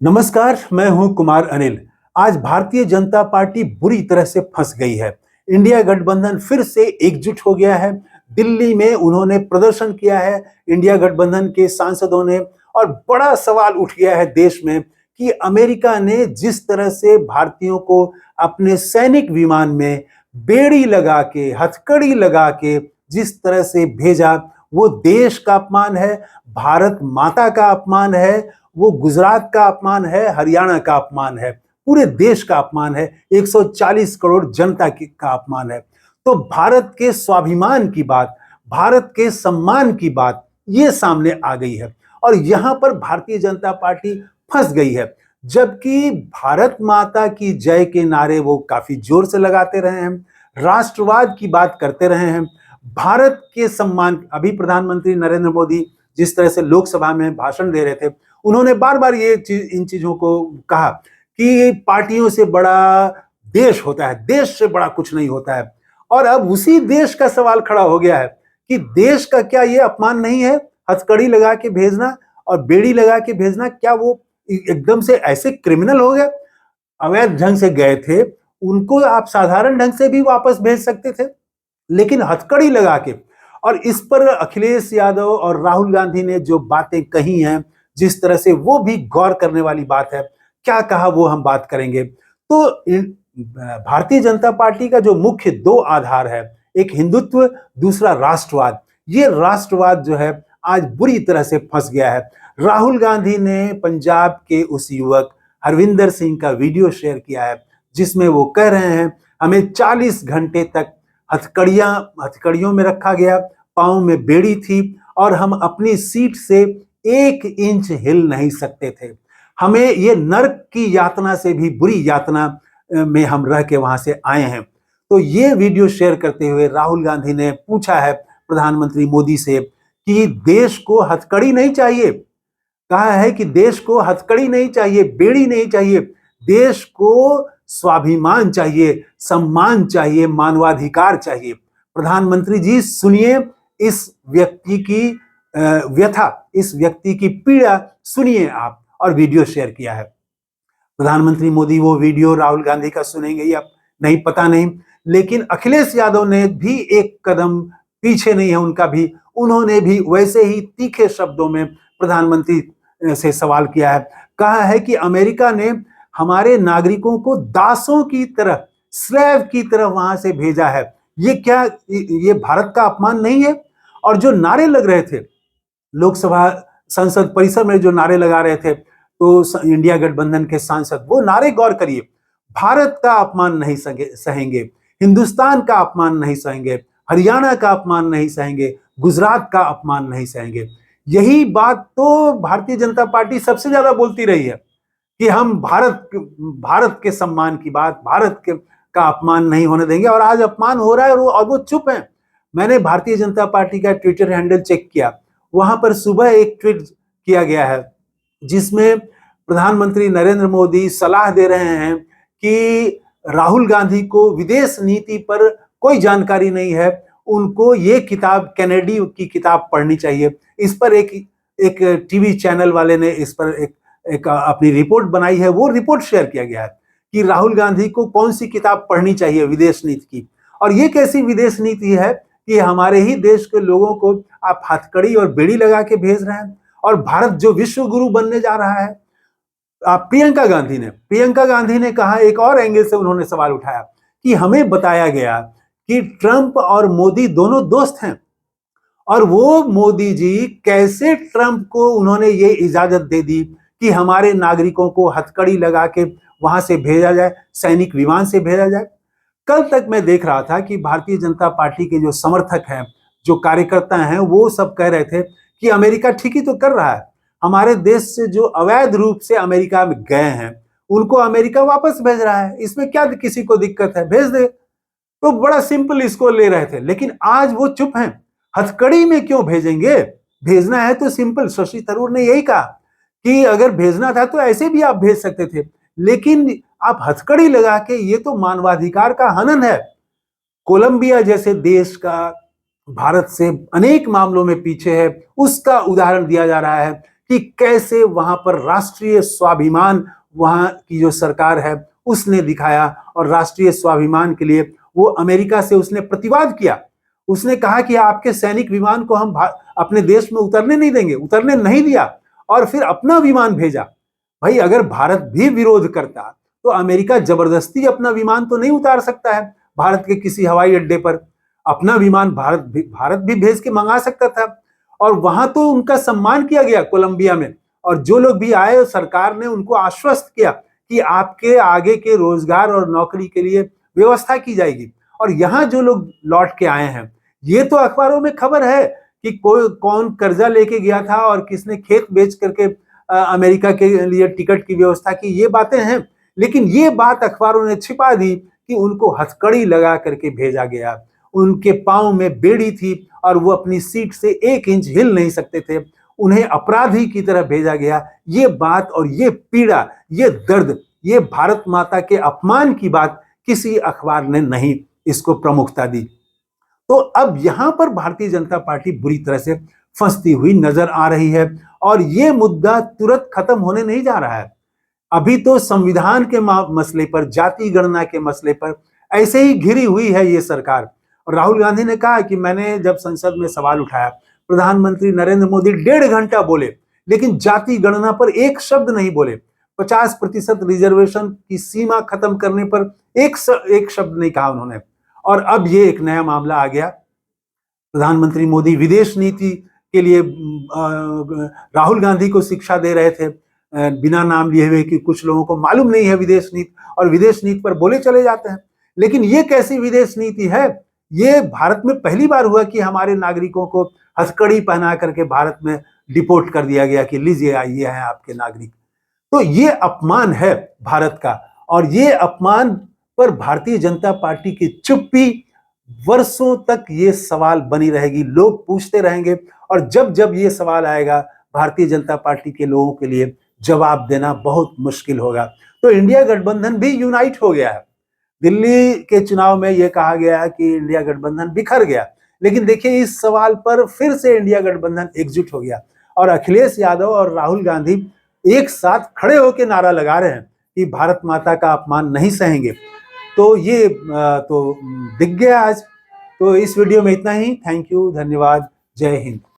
नमस्कार, मैं हूं कुमार अनिल। आज भारतीय जनता पार्टी बुरी तरह से फंस गई है। इंडिया गठबंधन फिर से एकजुट हो गया है। दिल्ली में उन्होंने प्रदर्शन किया है, इंडिया गठबंधन के सांसदों ने, और बड़ा सवाल उठ गया है देश में कि अमेरिका ने जिस तरह से भारतीयों को अपने सैनिक विमान में बेड़ी लगा के, हथकड़ी लगा के जिस तरह से भेजा, वो देश का अपमान है, भारत माता का अपमान है, वो गुजरात का अपमान है, हरियाणा का अपमान है, पूरे देश का अपमान है, 140 करोड़ जनता का अपमान है। तो भारत के स्वाभिमान की बात, भारत के सम्मान की बात ये सामने आ गई है और यहां पर भारतीय जनता पार्टी फंस गई है। जबकि भारत माता की जय के नारे वो काफी जोर से लगाते रहे हैं, राष्ट्रवाद की बात करते रहे हैं, भारत के सम्मान, अभी प्रधानमंत्री नरेंद्र मोदी जिस तरह से लोकसभा में भाषण दे रहे थे, उन्होंने बार बार इन चीजों को कहा कि पार्टियों से बड़ा देश होता है, देश से बड़ा कुछ नहीं होता है। और अब उसी देश का सवाल खड़ा हो गया है कि देश का क्या ये अपमान नहीं है, हथकड़ी लगा के भेजना और बेड़ी लगा के भेजना? क्या वो एकदम से ऐसे क्रिमिनल हो गए? अवैध ढंग से गए थे, उनको आप साधारण ढंग से भी वापस भेज सकते थे, लेकिन हथकड़ी लगा के। और इस पर अखिलेश यादव और राहुल गांधी ने जो बातें कही हैं, जिस तरह से, वो भी गौर करने वाली बात है। क्या कहा वो हम बात करेंगे। तो भारतीय जनता पार्टी का जो मुख्य दो आधार है, एक हिंदुत्व, दूसरा राष्ट्रवाद, ये राष्ट्रवाद जो है आज बुरी तरह से फंस गया है। राहुल गांधी ने पंजाब के उस युवक हरविंदर सिंह का वीडियो शेयर किया है जिसमें वो कह रहे हैं हमें 40 घंटे तक हथकड़ियों में रखा गया, पांव में बेड़ी थी और हम अपनी सीट से 1 इंच हिल नहीं सकते थे। हमें ये नर्क की यातना से भी बुरी यातना में हम रह के वहां से आए हैं। तो ये वीडियो शेयर करते हुए राहुल गांधी ने पूछा है प्रधानमंत्री मोदी से कि देश को हथकड़ी नहीं चाहिए। कहा है कि देश को हथकड़ी नहीं चाहिए, बेड़ी नहीं चाहिए, देश को स्वाभिमान चाहिए, सम्मान चाहिए, मानवाधिकार चाहिए। प्रधानमंत्री जी सुनिए इस व्यक्ति की व्यथा, इस व्यक्ति की पीड़ा सुनिए आप। और वीडियो शेयर किया है प्रधानमंत्री मोदी। वो वीडियो राहुल गांधी का सुनेंगे या नहीं पता नहीं, लेकिन अखिलेश यादव ने भी एक कदम पीछे नहीं है उनका भी। उन्होंने भी वैसे ही तीखे शब्दों में प्रधानमंत्री से सवाल किया है। कहा है कि अमेरिका ने हमारे नागरिकों को दासों की तरह, स्लेव की तरह वहां से भेजा है। ये क्या, ये भारत का अपमान नहीं है? और जो नारे लग रहे थे लोकसभा संसद परिसर में, जो नारे लगा रहे थे तो इंडिया गठबंधन के सांसद, वो नारे गौर करिए, भारत का अपमान नहीं सहेंगे, हिंदुस्तान का अपमान नहीं सहेंगे, हरियाणा का अपमान नहीं सहेंगे, गुजरात का अपमान नहीं सहेंगे। यही बात तो भारतीय जनता पार्टी सबसे ज्यादा बोलती रही है कि हम भारत के सम्मान की बात, का अपमान नहीं होने देंगे। और आज अपमान हो रहा है और वो चुप हैं। मैंने भारतीय जनता पार्टी का ट्विटर हैंडल चेक किया, वहां पर सुबह एक ट्वीट किया गया है जिसमें प्रधानमंत्री नरेंद्र मोदी सलाह दे रहे हैं कि राहुल गांधी को विदेश नीति पर कोई जानकारी नहीं है, उनको ये किताब, कैनेडी की किताब पढ़नी चाहिए। इस पर एक टीवी चैनल वाले ने इस पर एक अपनी रिपोर्ट बनाई है, वो रिपोर्ट शेयर किया गया है कि राहुल गांधी को कौन सी किताब पढ़नी चाहिए विदेश नीति की। और ये कैसी विदेश नीति है कि हमारे ही देश के लोगों को आप हथकड़ी और बेड़ी लगा के भेज रहे हैं। और भारत जो विश्व गुरु बनने जा रहा है, प्रियंका गांधी ने कहा, एक और एंगल से उन्होंने सवाल उठाया कि हमें बताया गया कि ट्रंप और मोदी दोनों दोस्त हैं, और वो मोदी जी कैसे ट्रंप को उन्होंने ये इजाजत दे दी कि हमारे नागरिकों को हथकड़ी लगा के वहां से भेजा जाए, सैनिक विमान से भेजा जाए। कल तक मैं देख रहा था कि भारतीय जनता पार्टी के जो समर्थक हैं, जो कार्यकर्ता हैं, वो सब कह रहे थे कि अमेरिका ठीक ही तो कर रहा है, हमारे देश से जो अवैध रूप से अमेरिका में गए हैं उनको अमेरिका वापस भेज रहा है, इसमें क्या किसी को दिक्कत है, भेज दे। तो बड़ा सिंपल इसको ले रहे थे, लेकिन आज वो चुप हैं। हथकड़ी में क्यों भेजेंगे? भेजना है तो सिंपल, शशि थरूर ने यही कहा कि अगर भेजना था तो ऐसे भी आप भेज सकते थे, लेकिन आप हथकड़ी लगा के, ये तो मानवाधिकार का हनन है। कोलंबिया जैसे देश का भारत से अनेक मामलों में पीछे है, उसका उदाहरण दिया जा रहा है कि कैसे वहां पर राष्ट्रीय स्वाभिमान वहां की जो सरकार है उसने दिखाया, और राष्ट्रीय स्वाभिमान के लिए वो अमेरिका से उसने प्रतिवाद किया। उसने कहा कि आपके सैनिक विमान को हम अपने देश में उतरने नहीं देंगे, उतरने नहीं दिया, और फिर अपना विमान भेजा। भाई अगर भारत भी विरोध करता तो अमेरिका जबरदस्ती अपना विमान तो नहीं उतार सकता है भारत के किसी हवाई अड्डे पर। अपना विमान भारत भी भेज के मंगा सकता था, और वहां तो उनका सम्मान किया गया कोलंबिया में, और जो लोग भी आए सरकार ने उनको आश्वस्त किया कि आपके आगे के रोजगार और नौकरी के लिए व्यवस्था की जाएगी। और यहाँ जो लोग लौट के आए हैं, ये तो अखबारों में खबर है कि कोई कौन कर्जा लेके गया था और किसने खेत बेच करके अमेरिका के लिए टिकट की व्यवस्था की, ये बातें हैं। लेकिन ये बात अखबारों ने छिपा दी कि उनको हथकड़ी लगा करके भेजा गया, उनके पांव में बेड़ी थी और वो अपनी सीट से 1 इंच हिल नहीं सकते थे, उन्हें अपराधी की तरह भेजा गया। ये बात और ये पीड़ा, ये दर्द, ये भारत माता के अपमान की बात किसी अखबार ने नहीं इसको प्रमुखता दी। तो अब यहां पर भारतीय जनता पार्टी बुरी तरह से फंसती हुई नजर आ रही है, और ये मुद्दा तुरंत खत्म होने नहीं जा रहा है। अभी तो संविधान के मसले पर, जाति गणना के मसले पर ऐसे ही घिरी हुई है ये सरकार। और राहुल गांधी ने कहा कि मैंने जब संसद में सवाल उठाया, प्रधानमंत्री नरेंद्र मोदी 1.5 घंटा बोले, लेकिन जाति गणना पर एक शब्द नहीं बोले। 50% रिजर्वेशन की सीमा खत्म करने पर एक शब्द नहीं कहा उन्होंने। और अब ये एक नया मामला आ गया। प्रधानमंत्री मोदी विदेश नीति के लिए राहुल गांधी को शिक्षा दे रहे थे, बिना नाम लिए हुए, कि कुछ लोगों को मालूम नहीं है विदेश नीति, और विदेश नीति पर बोले चले जाते हैं। लेकिन ये कैसी विदेश नीति है? ये भारत में पहली बार हुआ कि हमारे नागरिकों को हथकड़ी पहना करके भारत में डिपोर्ट कर दिया गया कि लीजिए आइए हैं आपके नागरिक। तो ये अपमान है भारत का, और ये अपमान पर भारतीय जनता पार्टी की चुप्पी, वर्षों तक ये सवाल बनी रहेगी। लोग पूछते रहेंगे, और जब जब ये सवाल आएगा भारतीय जनता पार्टी के लोगों के लिए जवाब देना बहुत मुश्किल होगा। तो इंडिया गठबंधन भी यूनाइट हो गया है। दिल्ली के चुनाव में यह कहा गया है कि इंडिया गठबंधन बिखर गया, लेकिन देखिए इस सवाल पर फिर से इंडिया गठबंधन एकजुट हो गया, और अखिलेश यादव और राहुल गांधी एक साथ खड़े होकर नारा लगा रहे हैं कि भारत माता का अपमान नहीं सहेंगे। तो ये तो दिख गया आज। तो इस वीडियो में इतना ही। थैंक यू, धन्यवाद, जय हिंद।